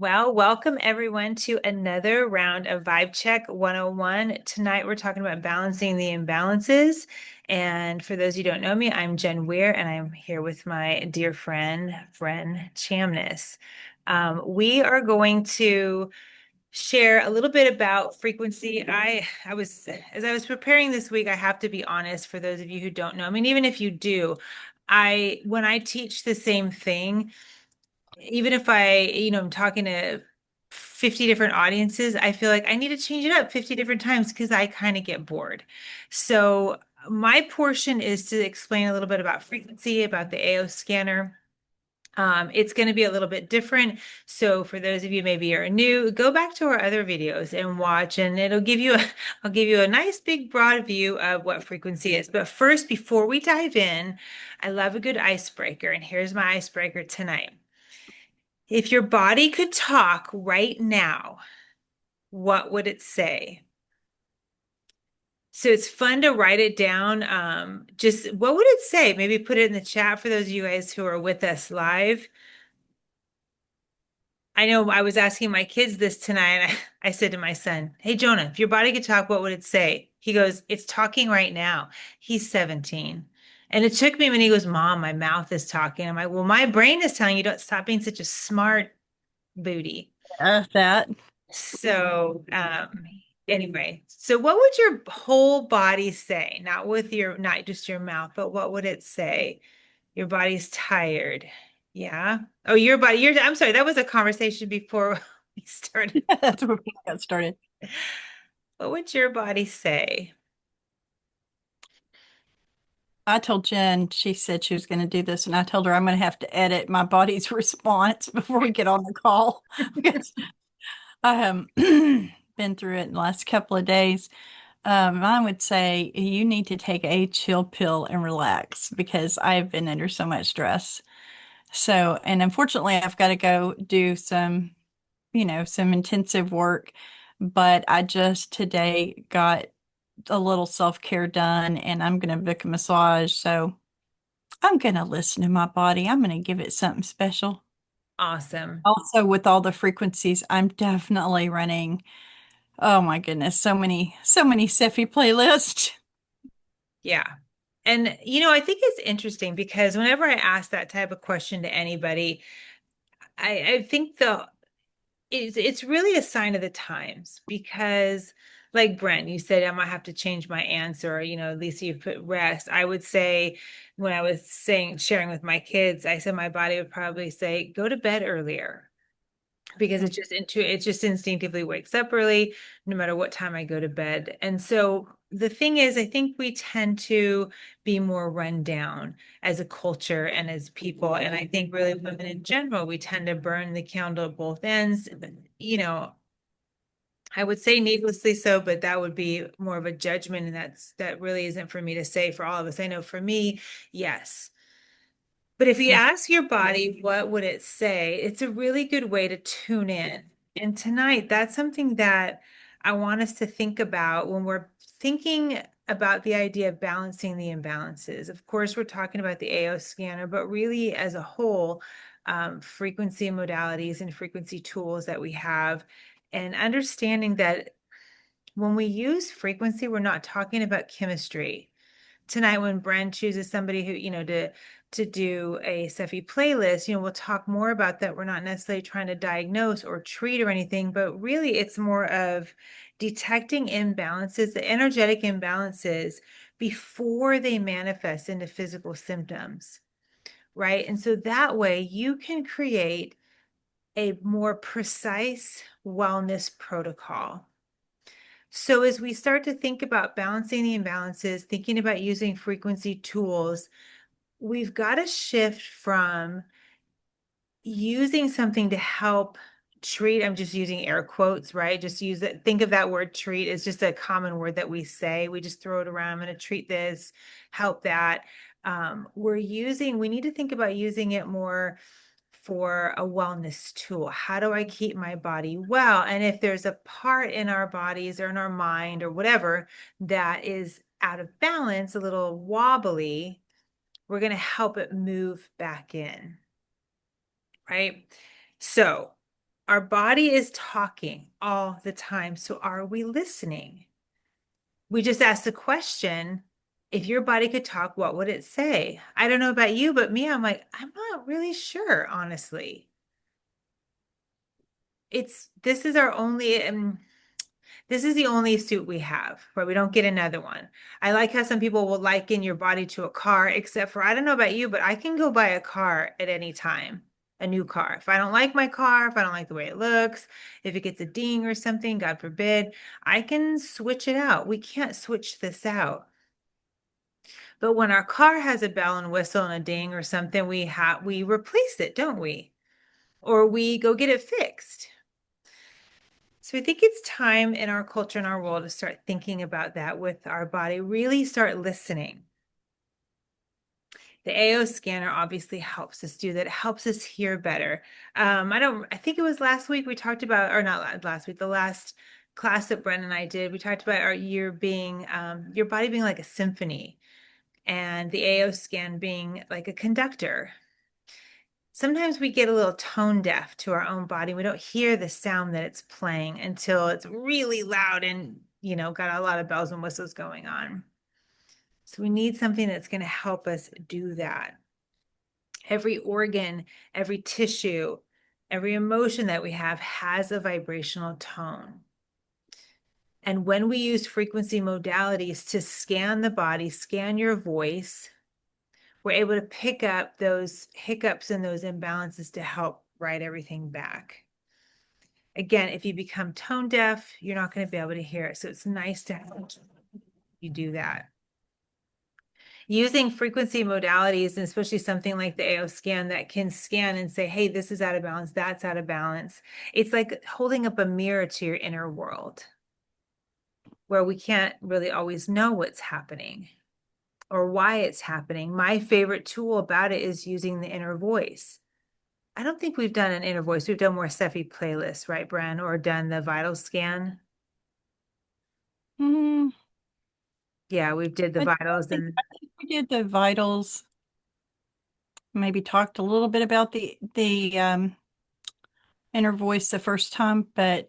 Well, welcome everyone to another round of Vibe Check 101. Tonight we're talking about balancing the imbalances. And for those who don't know me, I'm Jen Weir, and I'm here with my dear friend, Bren Chamness. We are going to share a little bit about frequency. I was as I was preparing this week, I have to be honest for those of you who don't know. I mean, even if you do, I when I teach the same thing, even if I'm talking to 50 different audiences, I feel like I need to change it up 50 different times because I kind of get bored. So my portion is to explain a little bit about frequency, about the AO scanner. It's going to be a little bit different. So for those of you maybe are new, go back to our other videos and watch, and I'll give you a nice big broad view of what frequency is. But first, before we dive in, I love a good icebreaker, and here's my icebreaker tonight. If your body could talk right now, what would it say? So it's fun to write it down. Just what would it say? Maybe put it in the chat for those of you guys who are with us live. I know I was asking my kids this tonight, and I said to my son, "Hey, Jonah, if your body could talk, what would it say?" He goes, "It's talking right now." He's 17. And it took me when he goes, "Mom, my mouth is talking." I'm like, "Well, my brain is telling you don't stop being such a smart booty." That So, anyway, so what would your whole body say? Not just your mouth, but what would it say? Your body's tired. Yeah. Oh, I'm sorry, that was a conversation before we started. that's where we got started. What would your body say? I told Jen, she said she was going to do this, and I told her I'm going to have to edit my body's response before we get on the call because I have been through it in the last couple of days. I would say you need to take a chill pill and relax because I've been under so much stress. So, and unfortunately, I've got to go do some intensive work. But I just today got a little self-care done and I'm going to book a massage. So I'm going to listen to my body. I'm going to give it something special. Awesome. Also, with all the frequencies, I'm definitely running. Oh my goodness, so many Sephi playlists. Yeah. And I think it's interesting because whenever I ask that type of question to anybody, I think it's really a sign of the times because like Brent, you said I might have to change my answer, or, at least you put rest. I would say when I was sharing with my kids, I said my body would probably say, go to bed earlier because it just instinctively wakes up early no matter what time I go to bed. And so the thing is, I think we tend to be more run down as a culture and as people. And I think really women in general, we tend to burn the candle at both ends. You know, I would say needlessly so, but that would be more of a judgment. And that really isn't for me to say for all of us. I know for me, yes. But if you ask your body, what would it say? It's a really good way to tune in. And tonight, that's something that I want us to think about when we're thinking about the idea of balancing the imbalances. Of course, we're talking about the AO scanner, but really as a whole, frequency modalities and frequency tools that we have, and understanding that when we use frequency, we're not talking about chemistry tonight when Bren chooses somebody who, to do a Cephii playlist, we'll talk more about that. We're not necessarily trying to diagnose or treat or anything, but really it's more of detecting imbalances, the energetic imbalances before they manifest into physical symptoms, right? And so that way you can create a more precise wellness protocol. So, as we start to think about balancing the imbalances, thinking about using frequency tools, we've got to shift from using something to help treat. I'm just using air quotes, right? Just use it. Think of that word treat as just a common word that we say. We just throw it around. I'm going to treat this, help that. We need to think about using it more for a wellness tool. How do I keep my body well? And if there's a part in our bodies or in our mind or whatever that is out of balance, a little wobbly, we're going to help it move back in, right? So, Our body is talking all the time. So are we listening? We just asked the question, if your body could talk, what would it say? I don't know about you, but me, I'm like, I'm not really sure, honestly. This is our only, this is the only suit we have, where we don't get another one. I like how some people will liken your body to a car, except for I don't know about you, but I can go buy a car at any time, a new car. If I don't like my car, if I don't like the way it looks, if it gets a ding or something, God forbid, I can switch it out. We can't switch this out. But when our car has a bell and whistle and a ding or something, we replace it, don't we? Or we go get it fixed. So I think it's time in our culture and our world to start thinking about that with our body, really start listening. The AO scanner obviously helps us do that. It helps us hear better. I think it was last week we talked about, or not last week, the last class that Bren and I did, we talked about our ear being, your body being like a symphony and the AO scan being like a conductor. Sometimes we get a little tone deaf to our own body. We don't hear the sound that it's playing until it's really loud and, got a lot of bells and whistles going on. So we need something that's going to help us do that. Every organ, every tissue, every emotion that we have has a vibrational tone. And when we use frequency modalities to scan the body, scan your voice, we're able to pick up those hiccups and those imbalances to help write everything back. Again, if you become tone deaf, you're not going to be able to hear it. So it's nice to have you do that. Using frequency modalities, and especially something like the AO scan that can scan and say, hey, this is out of balance, that's out of balance. It's like holding up a mirror to your inner world where we can't really always know what's happening or why it's happening. My favorite tool about it is using the inner voice. I don't think we've done an inner voice. We've done more Steffi playlists, right, Bren, or done the vital scan. Mm, Yeah, we did the vitals and I think we did the vitals, maybe talked a little bit about the inner voice the first time, but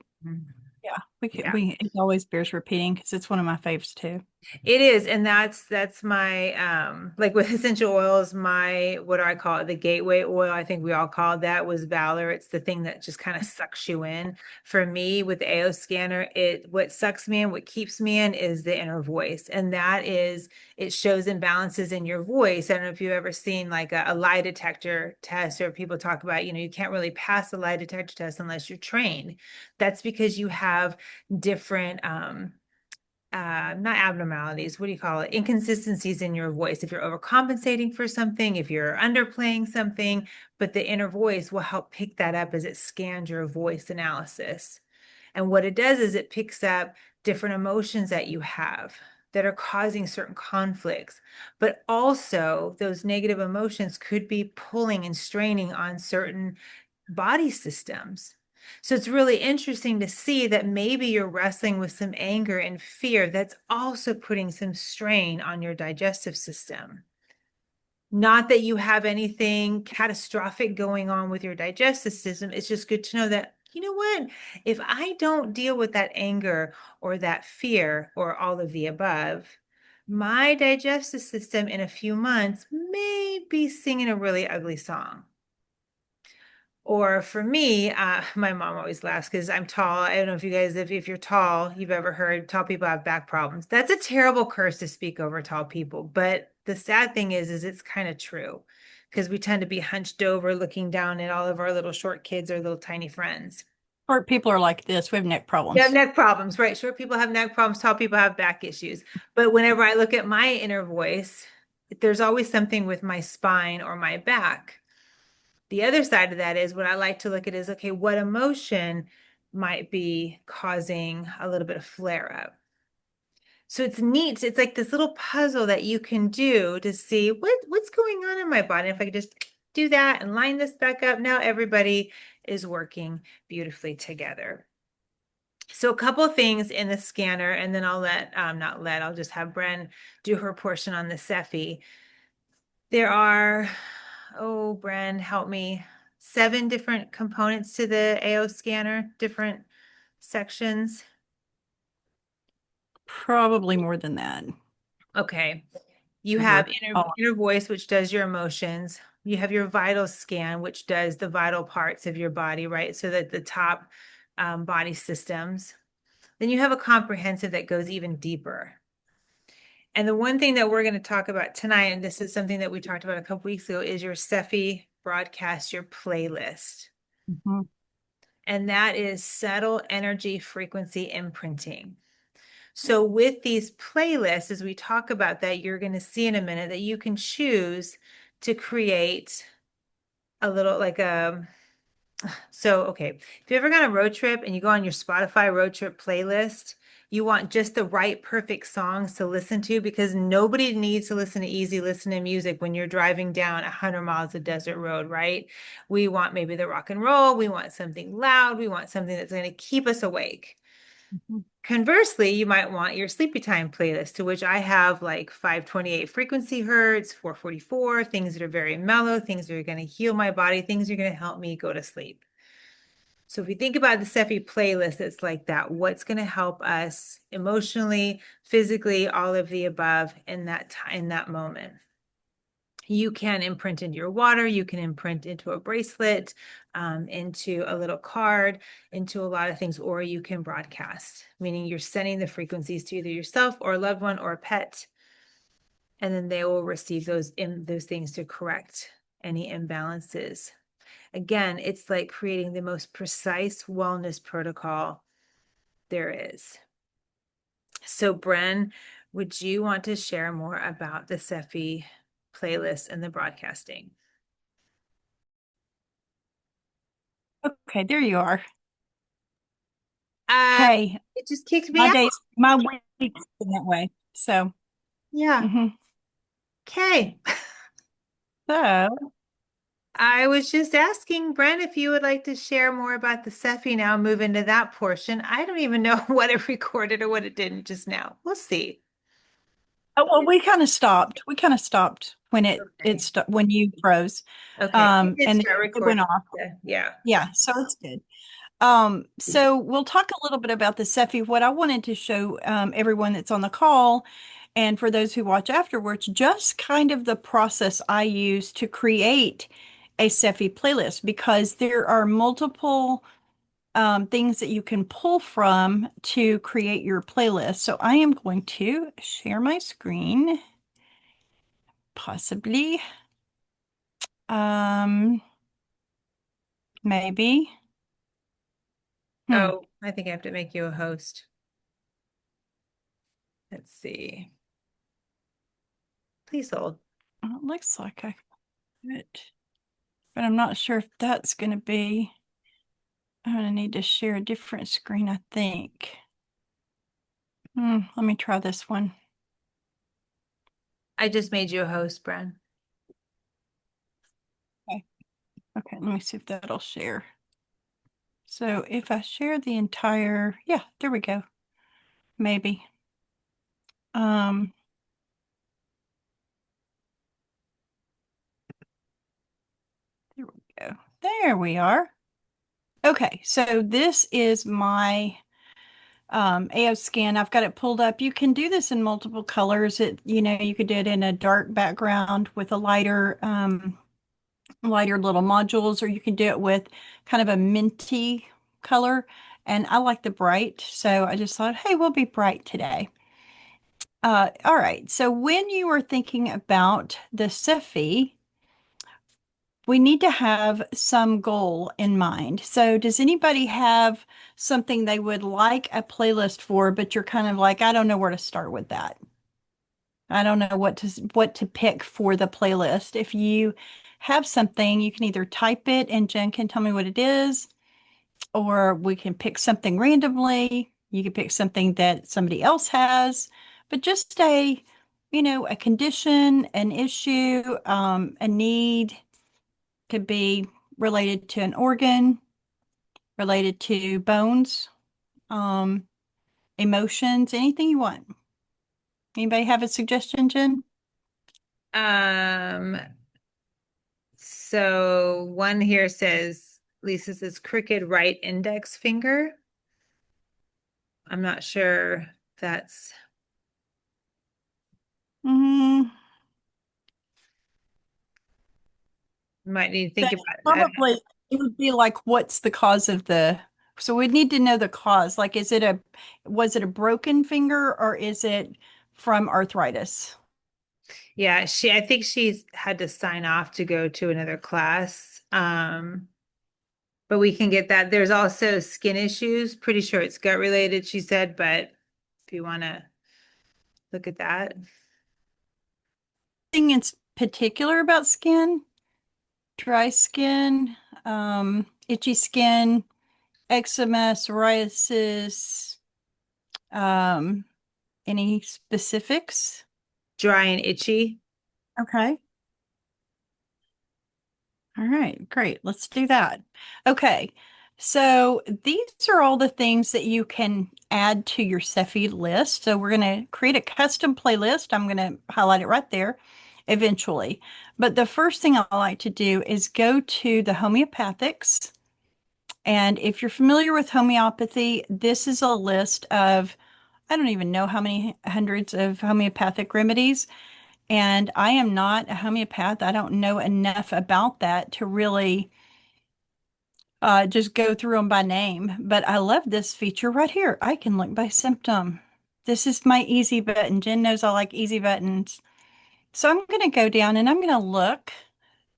yeah, yeah. it always bears repeating because it's one of my faves too. It is, and that's my like with essential oils, my what do I call it? The gateway oil, I think we all called that was Valor. It's the thing that just kind of sucks you in. For me, with the AO scanner, it what sucks me in, what keeps me in is the inner voice. And that is it shows imbalances in your voice. I don't know if you've ever seen like a lie detector test, or people talk about, you can't really pass a lie detector test unless you're trained. That's because you have different not abnormalities, what do you call it? Inconsistencies in your voice. If you're overcompensating for something, if you're underplaying something, but the inner voice will help pick that up as it scans your voice analysis. And what it does is it picks up different emotions that you have that are causing certain conflicts, but also those negative emotions could be pulling and straining on certain body systems. So it's really interesting to see that maybe you're wrestling with some anger and fear that's also putting some strain on your digestive system. Not that you have anything catastrophic going on with your digestive system. It's just good to know that, you know what? If I don't deal with that anger or that fear or all of the above, my digestive system in a few months may be singing a really ugly song. Or for me, my mom always laughs because I'm tall. I don't know if you guys, if you're tall, you've ever heard tall people have back problems. That's a terrible curse to speak over tall people. But the sad thing is it's kind of true because we tend to be hunched over looking down at all of our little short kids or little tiny friends. Or people are like this, we have neck You have problems. neck problems, right? Short people have neck problems, tall people have back issues. But whenever I look at my inner voice, there's always something with my spine or my back. The other side of that is what I like to look at is, okay, what emotion might be causing a little bit of flare up? So it's neat. It's like this little puzzle that you can do to see what's going on in my body. If I could just do that and line this back up, now everybody is working beautifully together. So a couple of things in the scanner, and then I'll just have Bren do her portion on the Cephi. There are, oh, Bren, help me. 7 different components to the AO scanner, different sections. Probably more than that. Okay. You have Remember all. inner voice, which does your emotions. You have your vital scan, which does the vital parts of your body, right? So that the top body systems. Then you have a comprehensive that goes even deeper. And the one thing that we're going to talk about tonight, and this is something that we talked about a couple weeks ago, is your Cephi broadcast, your playlist. Mhm. And that is subtle energy frequency imprinting. So with these playlists, as we talk about that, you're going to see in a minute that you can choose to create a little like a so okay, if you ever gone on a road trip and you go on your Spotify road trip playlist, you want just the right perfect songs to listen to because nobody needs to listen to easy listening music when you're driving down 100 miles of desert road, right? We want maybe the rock and roll, we want something loud, we want something that's going to keep us awake. Mhm. Conversely, you might want your sleepy time playlist, to which I have like 528 frequency hertz, 444, things that are very mellow, things that are going to heal my body, things that are going to help me go to sleep. So if you think about the Cephi playlist, it's like that. What's going to help us emotionally, physically, all of the above in that time, in that moment. You can imprint into your water, you can imprint into a bracelet, into a little card, into a lot of things, or you can broadcast, meaning you're sending the frequencies to either yourself or a loved one or a pet, and then they will receive those things to correct any imbalances. Again, it's like creating the most precise wellness protocol there is. So, Bren, would you want to share more about the Cephi playlist and the broadcasting? Okay, there you are. Uh, Hey, it just kicked me my out. days, my weeks been that way. So, Yeah. mhm. Okay. So, I was just asking Brent if you would like to share more about the Cephi now, move into that portion. I don't even know what it recorded or what it didn't just now. We'll see. oh, well, we kind of stopped. We kind of stopped when Okay. when you froze, Okay. It did and start it went recording. off. Yeah. Yeah, so it's good. So we'll talk a little bit about the Cephi. What I wanted to show everyone that's on the call, and for those who watch afterwards, just kind of the process I use to create a Cephi playlist because there are multiple things that you can pull from to create your playlist. So I am going to share my screen, possibly, um, maybe. Hmm. Oh, I think I have to make you a host. Let's see. Please hold. Well, it looks like I could, but I'm not sure if that's going to be. I'm going to need to share a different screen, I think. Let me try this one. I just made you a host, Bren. Okay. Okay, let me see if that'll share. So if I share the entire, yeah, there we go. Maybe. Um, there we go. There we are. Okay, so this is my AO scan. I've got it pulled up. You can do this in multiple colors. You could do it in a dark background with a lighter little modules, or you can do it with kind of a minty color. And I like the bright, so I just thought, hey, we'll be bright today. All right, so when you are thinking about the Cephi, we need to have some goal in mind. So, does anybody have something they would like a playlist for, but you're kind of like, I don't know where to start with that. I don't know what to pick for the playlist. If you have something, you can either type it and Jen can tell me what it is, or we can pick something randomly. You can pick something that somebody else has, but just a condition, an issue, a need could be related to an organ, related to bones, um, emotions, anything you want. Anybody have a suggestion, Jen? Um, So one here says, Lisa says crooked right index finger. I'm not sure that's Mm, might need to think that about that. probably it would be like, what's the cause of the, so we'd need to know the cause. Like, was it a broken finger or is it from arthritis? Yeah, I think she's had to sign off to go to another class. But we can get that. There's also skin issues. Pretty sure it's gut related, she said, but if you want to look at that. Thing in particular about skin, dry skin, itchy skin, eczema, psoriasis, um, any specifics? Dry and itchy. Okay. All right, great. Let's do that. Okay. So these are all the things that you can add to your Cepheid list. So we're going to create a custom playlist. I'm going to highlight it right there eventually. But the first thing I like to do is go to the homeopathics. And if you're familiar with homeopathy, this is a list of, I don't even know how many hundreds of homeopathic remedies. And I am not a homeopath. I don't know enough about that to really just go through them by name. But I love this feature right here. I can look by symptom. This is my easy button. Jen knows I like easy buttons. So I'm going to go down and I'm going to look.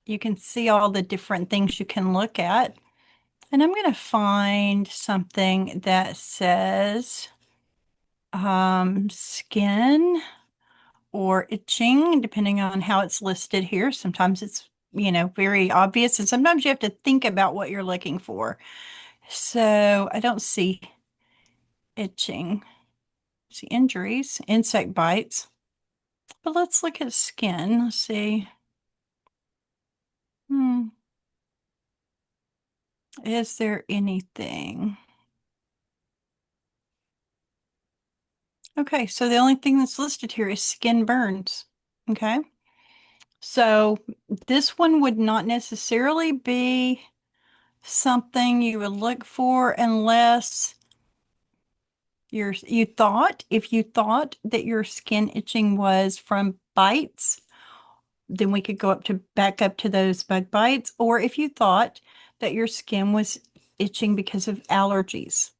You can see all the different things you can look at. And I'm going to find something that says skin or itching, depending on how it's listed here. Sometimes it's, very obvious, and sometimes you have to think about what you're looking for. So I don't see itching. I see injuries, insect bites. But let's look at skin. Let's see. Hmm. Is there anything? Okay, so the only thing that's listed here is skin burns. Okay. So this one would not necessarily be something you would look for unless if you thought that your skin itching was from bites, then we could go back up to those bug bites. Or if you thought that your skin was itching because of allergies.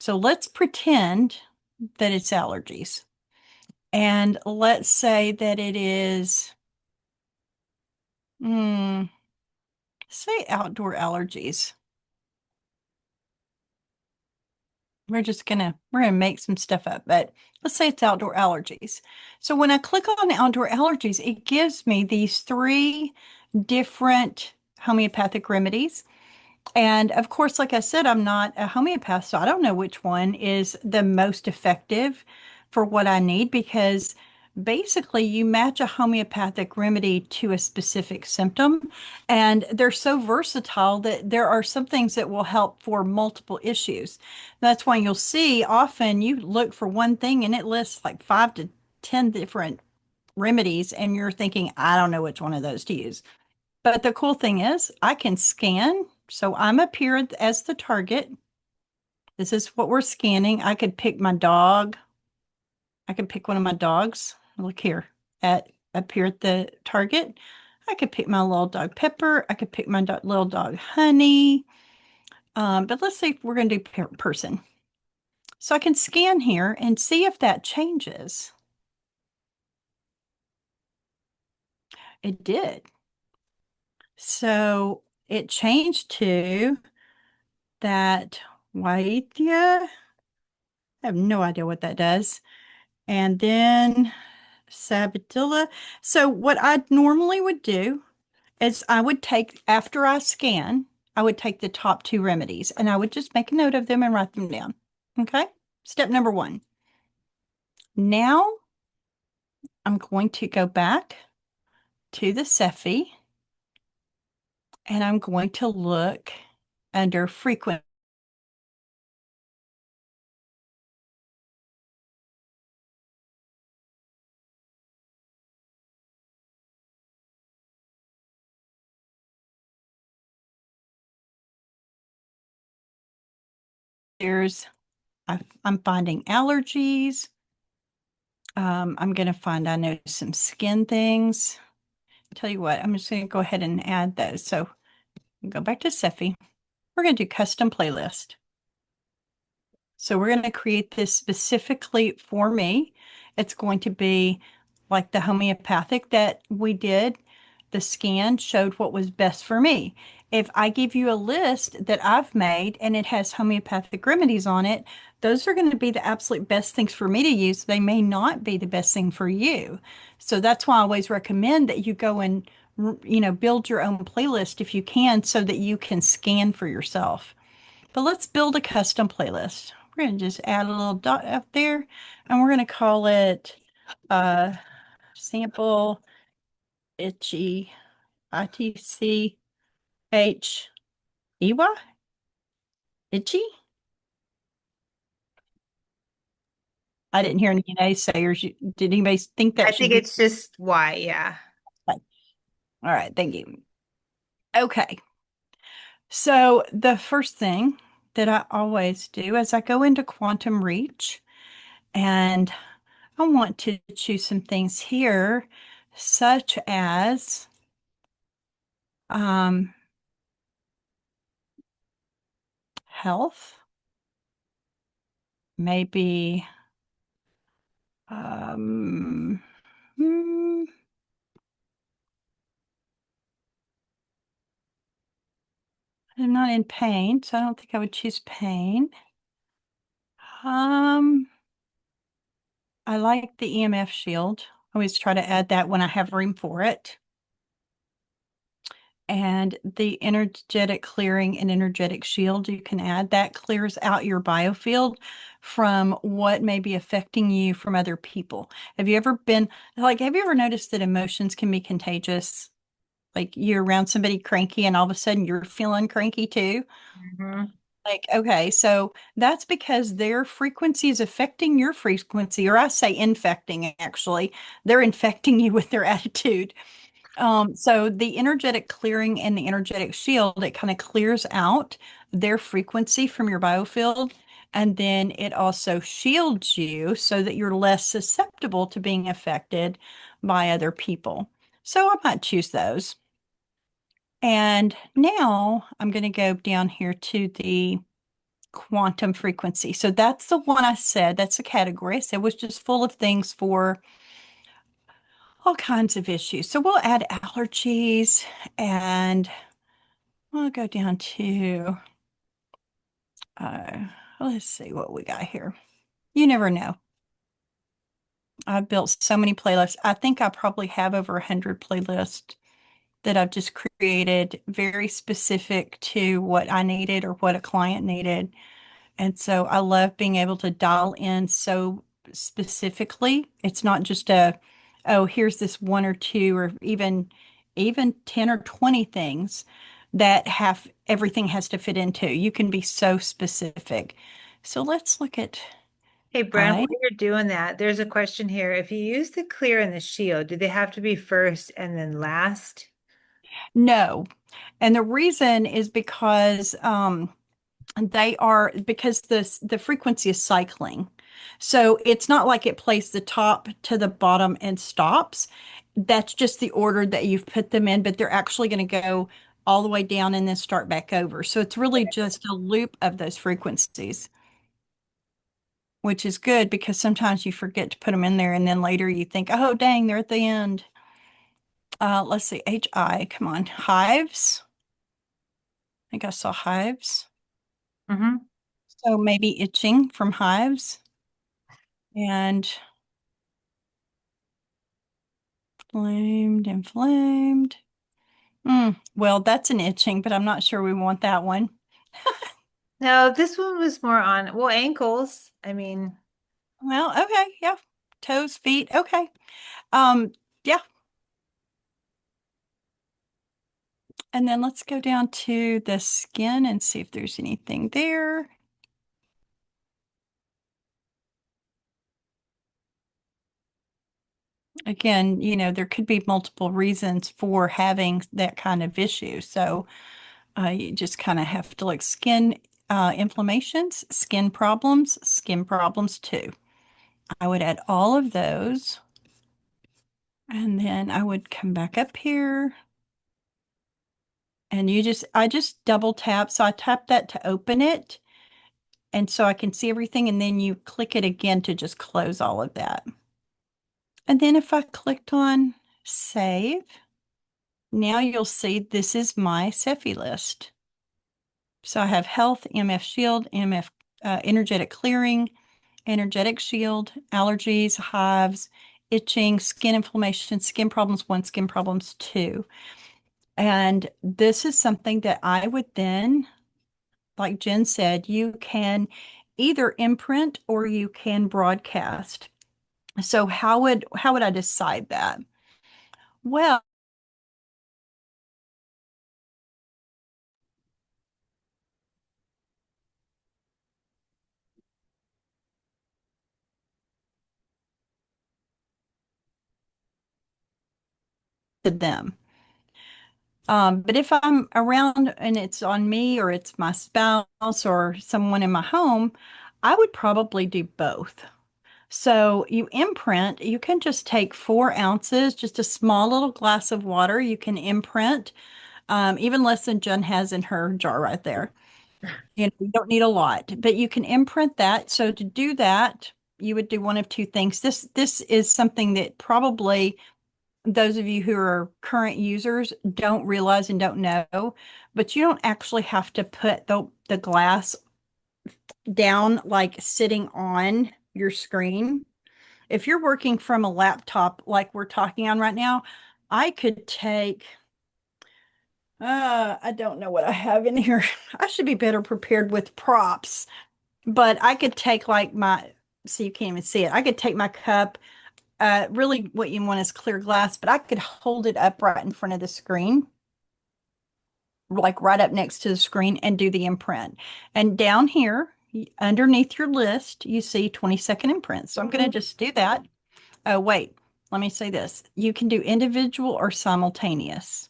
So let's pretend that it's allergies. And let's say that it is, hmm, say outdoor allergies. We're gonna make some stuff up, but let's say it's outdoor allergies. So when I click on outdoor allergies, it gives me these three different homeopathic remedies. And of course, like I said, I'm not a homeopath, so I don't know which one is the most effective for what I need because basically you match a homeopathic remedy to a specific symptom. And they're so versatile that there are some things that will help for multiple issues. That's why you'll see often you look for one thing and it lists like 5 to 10 different remedies, and you're thinking, I don't know which one of those to use. But the cool thing is I can scan. So I'm up here as the target. This is what we're scanning. I could pick my dog. I could pick one of my dogs. Look here at up here at the target. I could pick my little dog Pepper. I could pick my little dog Honey. But let's see if we're going to do person. So I can scan here and see if that changes. It did. So it changed to that Waithia. I have no idea what that does. And then Sabadilla. So what I normally would do is I would take, after I scan, I would take the top two remedies and I would just make a note of them and write them down. Okay. Step number one. Now I'm going to go back to the Cephi and I'm going to look under frequent. I'm finding allergies. I'm going to find, I know some skin things. Tell you what, I'm just going to go ahead and add those. So go back to Sephi. We're going to do custom playlist. So we're going to create this specifically for me. It's going to be like the homeopathic that we did. The scan showed what was best for me. If I give you a list that I've made and it has homeopathic remedies on it, those are going to be the absolute best things for me to use. They may not be the best thing for you. So that's why I always recommend that you go and, build your own playlist if you can so that you can scan for yourself. But let's build a custom playlist. We're going to just add a little dot up there and we're going to call it uh, sample itchy ITCHEY itchy. I didn't hear any naysayers. Did anybody think I that should think be? it's just why, yeah. All right, thank you. Okay, so the first thing that I always do is I go into Quantum Reach and I want to choose some things here, such as um, health, maybe um, hmm, I'm not in pain, so I don't think I would choose pain. Um, I like the EMF shield. I always try to add that when I have room for it. And the energetic clearing and energetic shield, you can add that clears out your biofield from what may be affecting you from other people. Have you ever been have you ever noticed that emotions can be contagious? Like you're around somebody cranky and all of a sudden you're feeling cranky too. Mhm. Like, okay, so that's because their frequency is affecting your frequency, or I say infecting actually. They're infecting you with their attitude. So the energetic clearing and the energetic shield, it kind of clears out their frequency from your biofield. And then it also shields you so that you're less susceptible to being affected by other people. So I might choose those. And now I'm going to go down here to the quantum frequency. So that's the one I said, that's a category. I said was just full of things for all kinds of issues. So we'll add allergies and we'll go down to, uh, let's see what we got here. You never know. I've built so many playlists. I think I probably have over 100 playlists that I've just created very specific to what I needed or what a client needed. And so I love being able to dial in so specifically. It's not just oh, here's this one or two or even 10 or 20 things that have everything has to fit into. You can be so specific. So let's look at Hey, Bren, I while you're doing that, there's a question here. If you use the clear and the shield, do they have to be first and then last? no. And the reason is because they are because the frequency is cycling. So it's not like it plays the top to the bottom and stops. That's just the order that you've put them in, but they're actually going to go all the way down and then start back over. So it's really just a loop of those frequencies, which is good because sometimes you forget to put them in there and then later you think, oh, dang, they're at the end. Let's see, HI, come on, hives. I think I saw hives. Hmm. So maybe itching from hives and inflamed. Well, that's an itching, but I'm not sure we want that one. No, this one was more on, well, ankles. I mean, Well, okay, yeah. Toes, feet, okay. Um, yeah. And then let's go down to the skin and see if there's anything there. Again, there could be multiple reasons for having that kind of issue. So you just kind of have to look skin. inflammations, skin problems too. I would add all of those. And then I would come back up here and I just double tap. So I tap that to open it. And so I can see everything. And then you click it again to just close all of that. And then if I clicked on save, now you'll see this is my Cephi list. So I have health, MF shield, MF energetic clearing, energetic shield, allergies, hives, itching, skin inflammation, skin problems one, skin problems two. And this is something that I would then, like Jen said, you can either imprint or you can broadcast. So how would I decide that? Well, to them. But if I'm around and it's on me or it's my spouse or someone in my home, I would probably do both. So you imprint, you can just take 4 ounces, just a small little glass of water. You can imprint, even less than Jen has in her jar right there. You don't need a lot, but you can imprint that. So to do that, you would do one of two things. This is something that probably those of you who are current users don't realize and don't know, but you don't actually have to put the glass down like sitting on your screen. If you're working from a laptop like we're talking on right now, I could take, I don't know what I have in here. I should be better prepared with props, but I could take like so you can't even see it. I could take my cup. Really, what you want is clear glass, but I could hold it up right in front of the screen, like right up next to the screen, and do the imprint. And down here, underneath your list, you see 20-second imprints. So I'm going to just do that. Oh, wait, let me say this. You can do individual or simultaneous.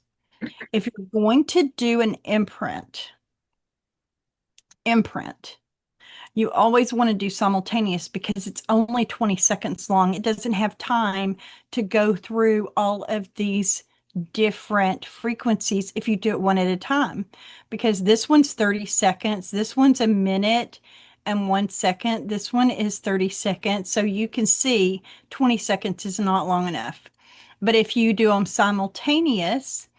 If you're going to do an imprint, you always want to do simultaneous because it's only 20 seconds long. It doesn't have time to go through all of these different frequencies if you do it one at a time. Because this one's 30 seconds, this one's a minute and 1 second, this one is 30 seconds. So you can see 20 seconds is not long enough. But if you do them simultaneous,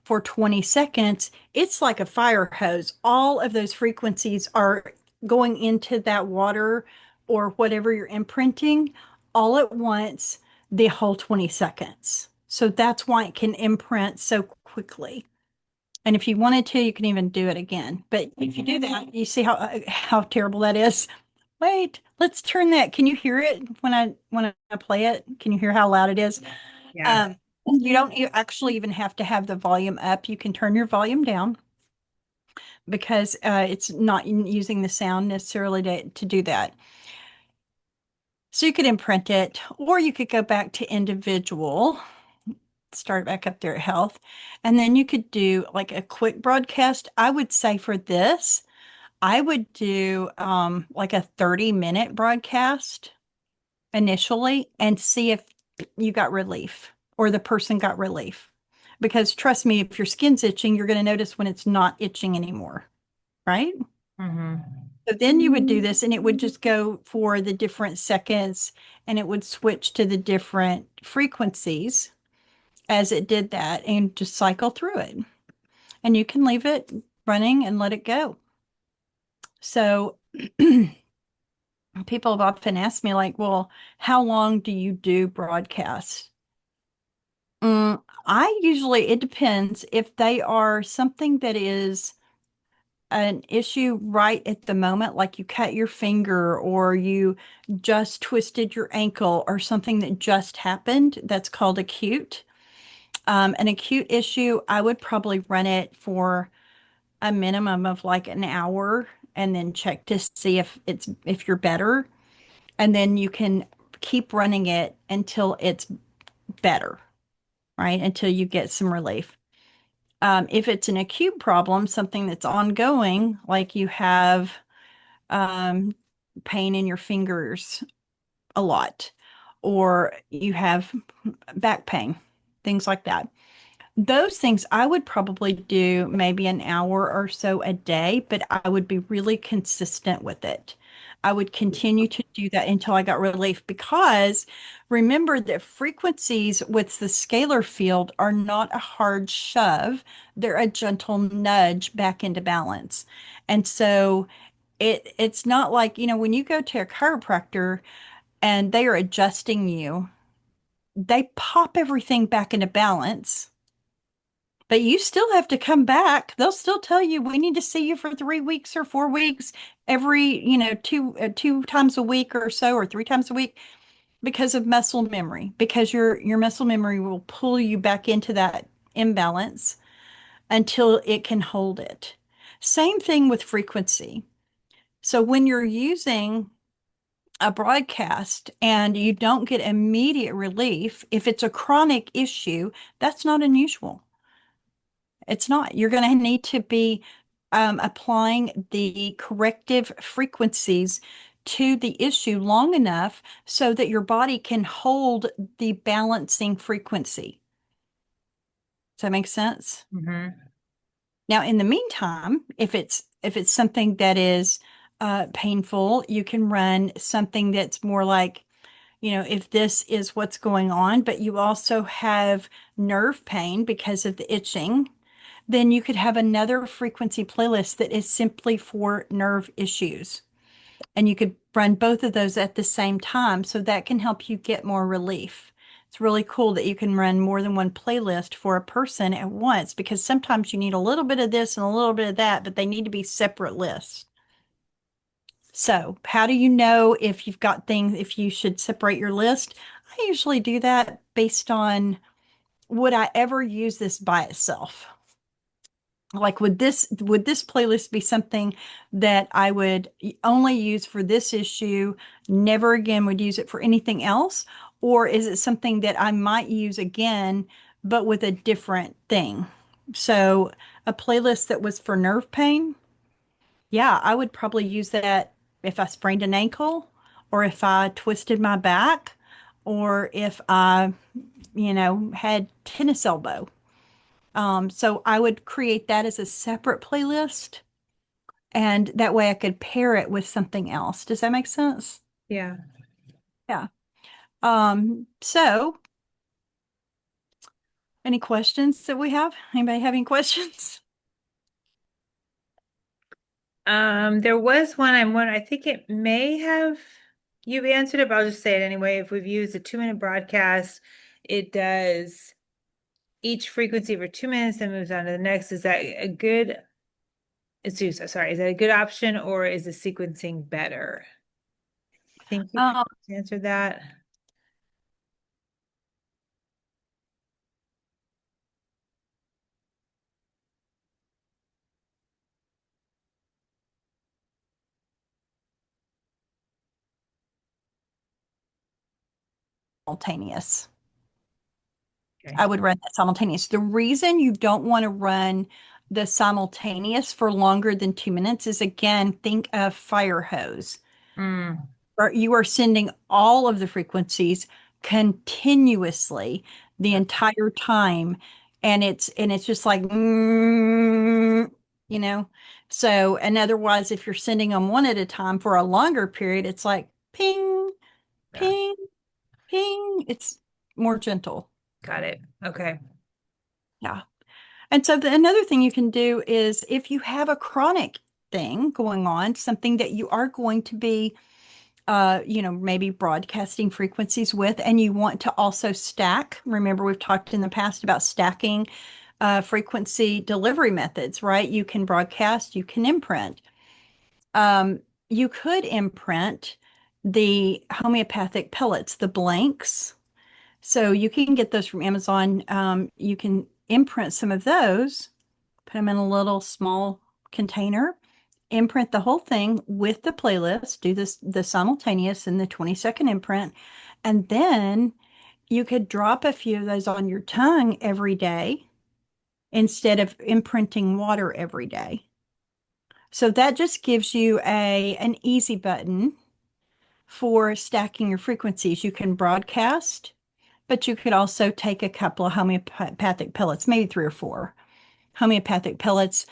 for 20 seconds, it's like a fire hose. All of those frequencies are going into that water or whatever you're imprinting all at once, the whole 20 seconds. So that's why it can imprint so quickly. And if you wanted to, you can even do it again. But if you do that, you see how terrible that is. Wait, let's turn that. Can you hear it when I play it? Can you hear how loud it is? Yeah. Um, you don't actually even have to have the volume up. You can turn your volume down because it's not using the sound necessarily to do that. So you could imprint it, or you could go back to individual, start back up there at health, and then you could do like a quick broadcast. I would say for this, I would do like a 30-minute broadcast initially and see if you got relief or the person got relief. Because trust me, if your skin's itching, you're going to notice when it's not itching anymore, right? Hmm. So then you would do this and it would just go for the different seconds and it would switch to the different frequencies as it did that and just cycle through it. And you can leave it running and let it go. So people have often asked me, like, well, how long do you do broadcasts? I usually, it depends if they are something that is an issue right at the moment, like you cut your finger or you just twisted your ankle or something that just happened, that's called acute. An acute issue, I would probably run it for a minimum of like an hour and then check to see if you're better. And then you can keep running it until it's better, right? Until you get some relief. If it's an acute problem, something that's ongoing, like you have um, pain in your fingers a lot, or you have back pain, things like that. Those things I would probably do maybe an hour or so a day, but I would be really consistent with it. I would continue to do that until I got relief because remember that frequencies with the scalar field are not a hard shove, they're a gentle nudge back into balance. And so it's not like, when you go to a chiropractor and they are adjusting you, they pop everything back into balance, but you still have to come back. They'll still tell you we need to see you for 3 weeks or 4 weeks, every, two times a week or so, or 3 times a week, because of muscle memory, because your muscle memory will pull you back into that imbalance until it can hold it. Same thing with frequency. So when you're using a broadcast and you don't get immediate relief, if it's a chronic issue, that's not unusual. It's not. You're going to need to be applying the corrective frequencies to the issue long enough so that your body can hold the balancing frequency. Does that make sense? Hmm. Now, in the meantime, if it's something that is painful, you can run something that's more like, if this is what's going on, but you also have nerve pain because of the itching, then you could have another frequency playlist that is simply for nerve issues. And you could run both of those at the same time. So that can help you get more relief. It's really cool that you can run more than one playlist for a person at once because sometimes you need a little bit of this and a little bit of that, but they need to be separate lists. So, how do you know if you've got things, if you should separate your list? I usually do that based on would I ever use this by itself? Like, would this playlist be something that I would only use for this issue, never again would use it for anything else? Or is it something that I might use again, but with a different thing? So, a playlist that was for nerve pain, yeah, I would probably use that if I sprained an ankle, or if I twisted my back, or if I, had tennis elbow. So I would create that as a separate playlist, and that way I could pair it with something else. Does that make sense? Yeah. Yeah. So any questions that we have? Anybody have any questions? There was one I'm wondering, I think it may have you've answered it, but I'll just say it anyway. If we've used a 2-minute broadcast, it does each frequency for 2 minutes and moves on to the next. Is that a good, sorry, is that a good option or is the sequencing better? I think you Um, answered that. Simultaneous. Okay. I would run that simultaneous. The reason you don't want to run the simultaneous for longer than 2 minutes is again, think of fire hose. Mm, Or you are sending all of the frequencies continuously the entire time, and it's just like you know so, and otherwise if you're sending them one at a time for a longer period, it's like ping, yeah, ping, ping. It's more gentle. got it. Okay. Yeah. And so another thing you can do is if you have a chronic thing going on, something that you are going to be maybe broadcasting frequencies with, and you want to also stack. Remember, we've talked in the past about stacking frequency delivery methods, right? You can broadcast, you can imprint. Um, you could imprint the homeopathic pellets, the blanks. So you can get those from Amazon. You can imprint some of those, put them in a little small container, imprint the whole thing with the playlist, do this the simultaneous and the 20-second imprint, and then you could drop a few of those on your tongue every day instead of imprinting water every day. So that just gives you an easy button for stacking your frequencies. You can broadcast, but you could also take a couple of homeopathic pellets, maybe three or four homeopathic pellets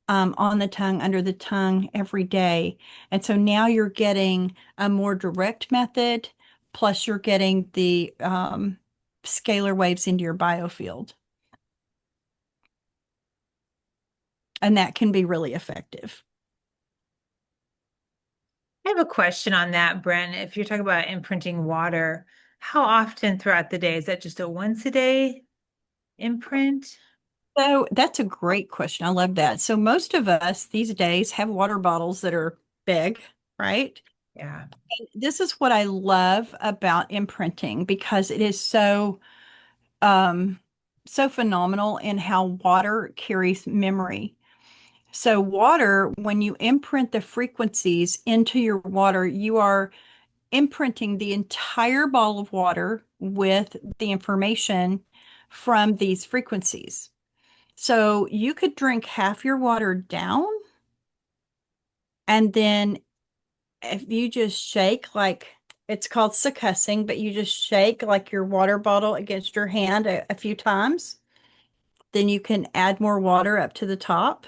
on the tongue, under the tongue every day. And so now you're getting a more direct method, plus you're getting the scalar waves into your biofield. And that can be really effective. I have a question on that, Bren. If you're talking about imprinting water, how often throughout the day? Is that just a once a day imprint? So that's a great question. I love that. So most of us these days have water bottles that are big, right? Yeah. This is what I love about imprinting because it is um so phenomenal in how water carries memory. So water, when you imprint the frequencies into your water, you are imprinting the entire ball of water with the information from these frequencies. So you could drink half your water down, and then if you just shake, like it's called succussing, but you just shake like your water bottle against your hand a few times, then you can add more water up to the top,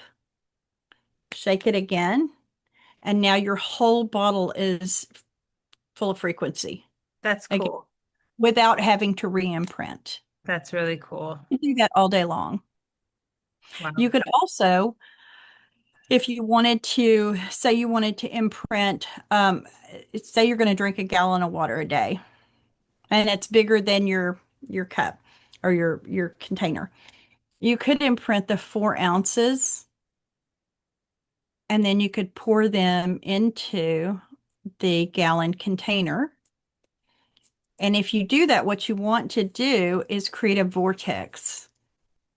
shake it again, and now your whole bottle is full of frequency That's again, cool. without having to re-imprint. That's really cool. You do that all day long. You Wow. could also, if you wanted to, say you wanted to imprint, say you're going to drink a gallon of water a day, and it's bigger than your cup or your container. You could imprint the 4 ounces, and then you could pour them into the gallon container. And if you do that, what you want to do is create a vortex.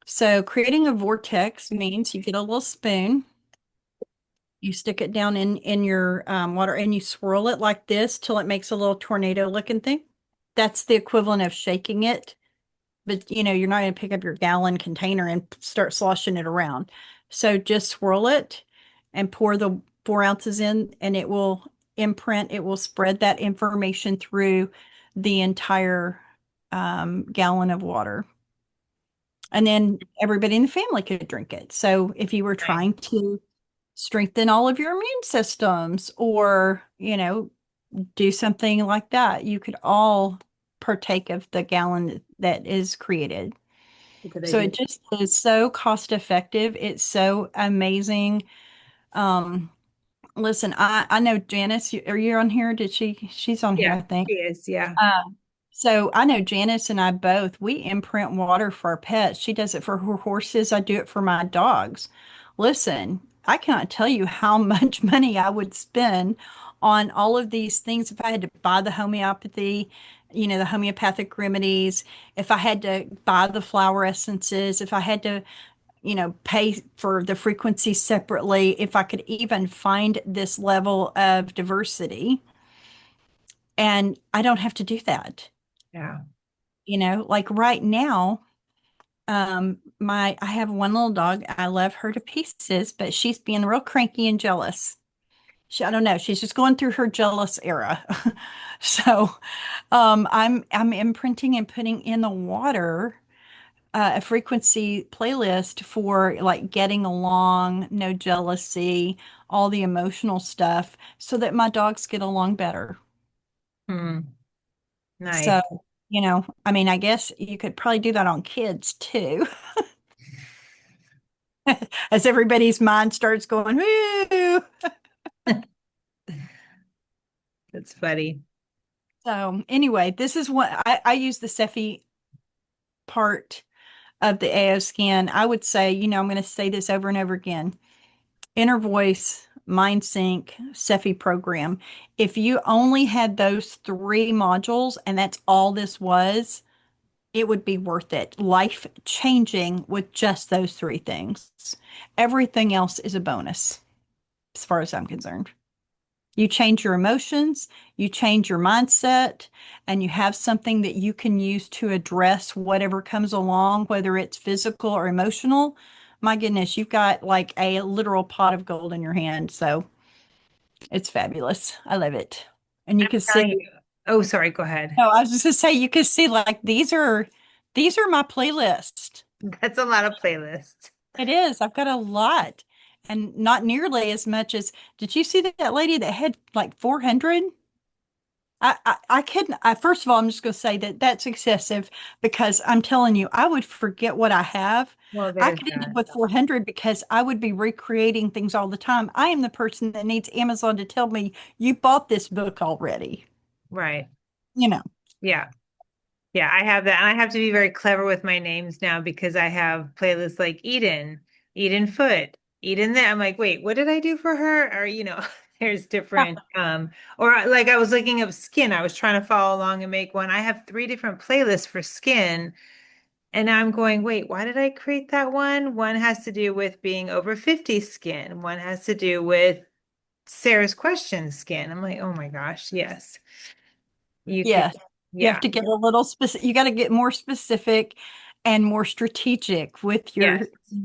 So creating a vortex means you get a little spoon, you stick it down in your water, and you swirl it like this till it makes a little tornado looking thing. That's the equivalent of shaking it. But you're not going to pick up your gallon container and start sloshing it around. So just swirl it and pour the 4 ounces in, and it will imprint, it will spread that information through the entire gallon of water. And then everybody in the family could drink it. So if you were Nice. trying to strengthen all of your immune systems or, do something like that, you could all partake of the gallon that is created. A good So idea. it just is so cost effective. It's so amazing. Um, Listen, I know Janice, are you on here? She's on here, Yeah, I think. she is. Yeah. So I know Janice and I both, we imprint water for our pets. She does it for her horses. I do it for my dogs. Listen, I cannot tell you how much money I would spend on all of these things if I had to buy the homeopathy, the homeopathic remedies, if I had to buy the flower essences, if I had to, pay for the frequency separately, if I could even find this level of diversity. And I don't have to do that. Yeah. Like right now, I have one little dog. I love her to pieces, but she's being real cranky and jealous. I don't know. She's just going through her jealous era. So, I'm imprinting and putting in the water a frequency playlist for like getting along, no jealousy, all the emotional stuff, so that my dogs get along better. Hmm. Nice. So, I mean, I guess you could probably do that on kids too, as everybody's mind starts going, woo. That's funny. So, anyway, this is what I use the Cephi part of the AO scan. I would say, I'm going to say this over and over again. Inner voice, mind sync, Cephi program. If you only had those three modules and that's all this was, it would be worth it. Life changing with just those three things. Everything else is a bonus, as far as I'm concerned. You change your emotions, you change your mindset, and you have something that you can use to address whatever comes along, whether it's physical or emotional. My goodness, you've got like a literal pot of gold in your hand. So it's fabulous. I love it. And you can Telling see, you. Oh, sorry, go ahead. no, I was just gonna say you can see like these are my playlist. That's a lot of playlists. It is. I've got a lot. And not nearly as much as did you see that lady that had like 400? I couldn't. First of all, I'm just going to say that that's excessive because I'm telling you, I would forget what I have. Well, I there's could end up that. with 400 because I would be recreating things all the time. I am the person that needs Amazon to tell me you bought this book already. Right. You know, Yeah. Yeah, I have that. And I have to be very clever with my names now because I have playlists like Eden, Eden Foot, Eden that. I'm like, wait, what did I do for her? Or, there's different or like I was looking up skin. I was trying to follow along and make one. I have three different playlists for skin. And now I'm going, wait, why did I create that one? One has to do with being over 50 skin. One has to do with Sarah's question skin. I'm like, oh my gosh, yes. You could, yes, you have yeah, to get a little specific. You got to get more specific and more strategic with yes, your.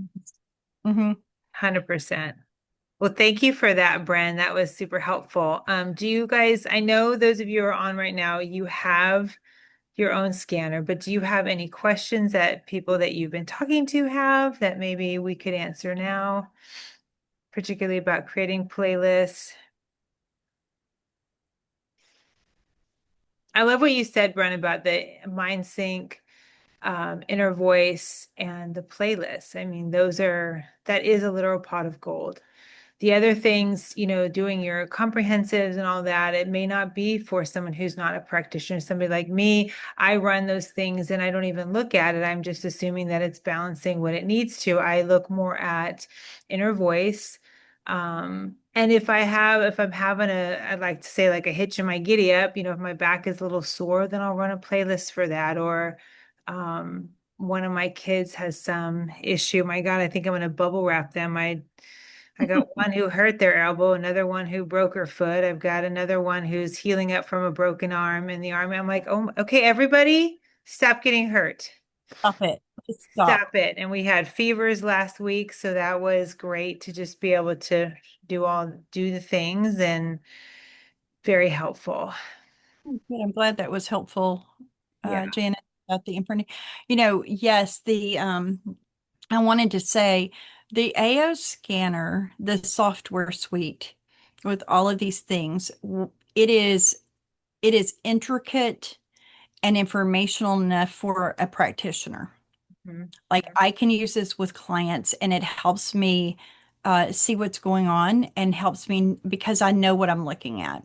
Mhm. 100%. Well, thank you for that, Bren. That was super helpful. Do you guys, I know those of you who are on right now, you have your own scanner, but do you have any questions that people that you've been talking to have that maybe we could answer now, particularly about creating playlists? I love what you said, Bren, about the mind sync, inner voice, and the playlist. I mean, that is a literal pot of gold. The other things, doing your comprehensives and all that, it may not be for someone who's not a practitioner. Somebody like me, I run those things and I don't even look at it. I'm just assuming that it's balancing what it needs to. I look more at inner voice. And if I'm having I'd like to say like a hitch in my giddy up, if my back is a little sore, then I'll run a playlist for that. Or, one of my kids has some issue. My God, I think I'm going to bubble wrap them. I got one who hurt their elbow, another one who broke her foot. I've got another one who's healing up from a broken arm in the arm. I'm like, oh, okay, everybody, stop getting hurt. Stop it. Just stop. Stop it. And we had fevers last week, so that was great to just be able to do the things and very helpful. Good. I'm glad that was helpful, Yeah. Janet, about the imprinting. Yes, I wanted to say the AO scanner, the software suite with all of these things, it is intricate and informational enough for a practitioner. Mhm. Like I can use this with clients and it helps me see what's going on and helps me because I know what I'm looking at,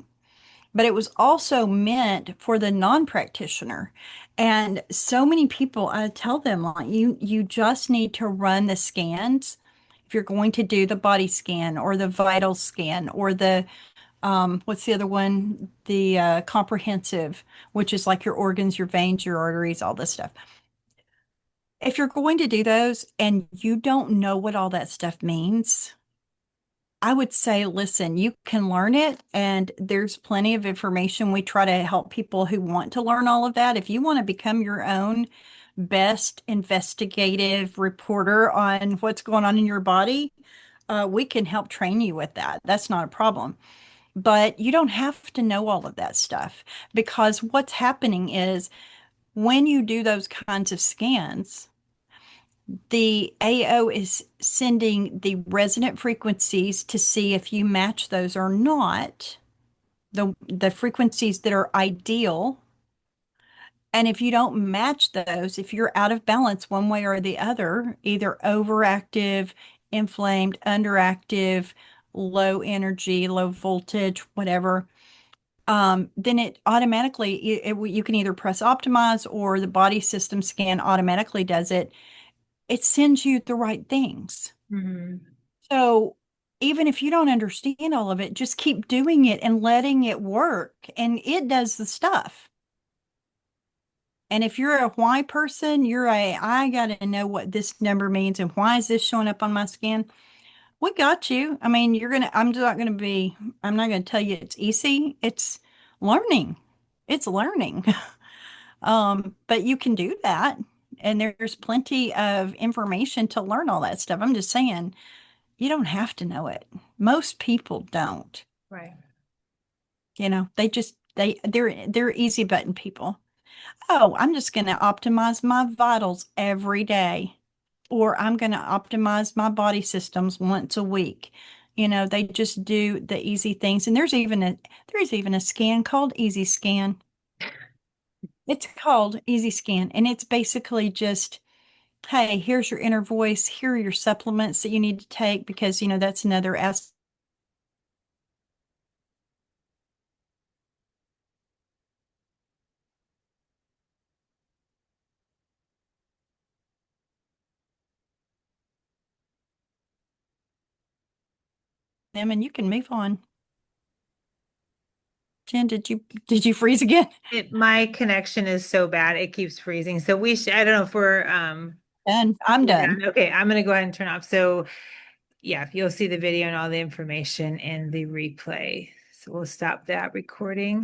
but it was also meant for the non-practitioner. And so many people, I tell them like you just need to run the scans. If you're going to do the body scan or the vital scan or the what's the other one? The comprehensive, which is like your organs, your veins, your arteries, all this stuff. If you're going to do those and you don't know what all that stuff means, I would say, listen, you can learn it, and there's plenty of information. We try to help people who want to learn all of that. If you want to become your own best investigative reporter on what's going on in your body, we can help train you with that. That's not a problem. But you don't have to know all of that stuff because what's happening is when you do those kinds of scans, the AO is sending the resonant frequencies to see if you match those or not, the frequencies that are ideal. And if you don't match those, if you're out of balance one way or the other, either overactive, inflamed, underactive, low energy, low voltage, whatever, then it automatically, you can either press optimize or the body system scan automatically does it. It sends you the right things. Mhm. So even if you don't understand all of it, just keep doing it and letting it work, and it does the stuff. And if you're a why person, I got to know what this number means and why is this showing up on my scan. We got you. I mean, I'm not gonna tell you it's easy. It's learning. It's learning. But you can do that. And there's plenty of information to learn all that stuff. I'm just saying, you don't have to know it. Most people don't. Right. They're easy button people. Oh, I'm just going to optimize my vitals every day, or I'm going to optimize my body systems once a week. They just do the easy things. And there's even a scan called Easy Scan. It's called Easy Scan, and it's basically just, hey, here's your inner voice. Here are your supplements that you need to take because, that's another aspect of them, and you can move on. Jen, did you freeze again? My connection is so bad, it keeps freezing. So I don't know if Done. I'm we're done. done. Okay, I'm gonna go ahead and turn off. So yeah, you'll see the video and all the information in the replay. So we'll stop that recording.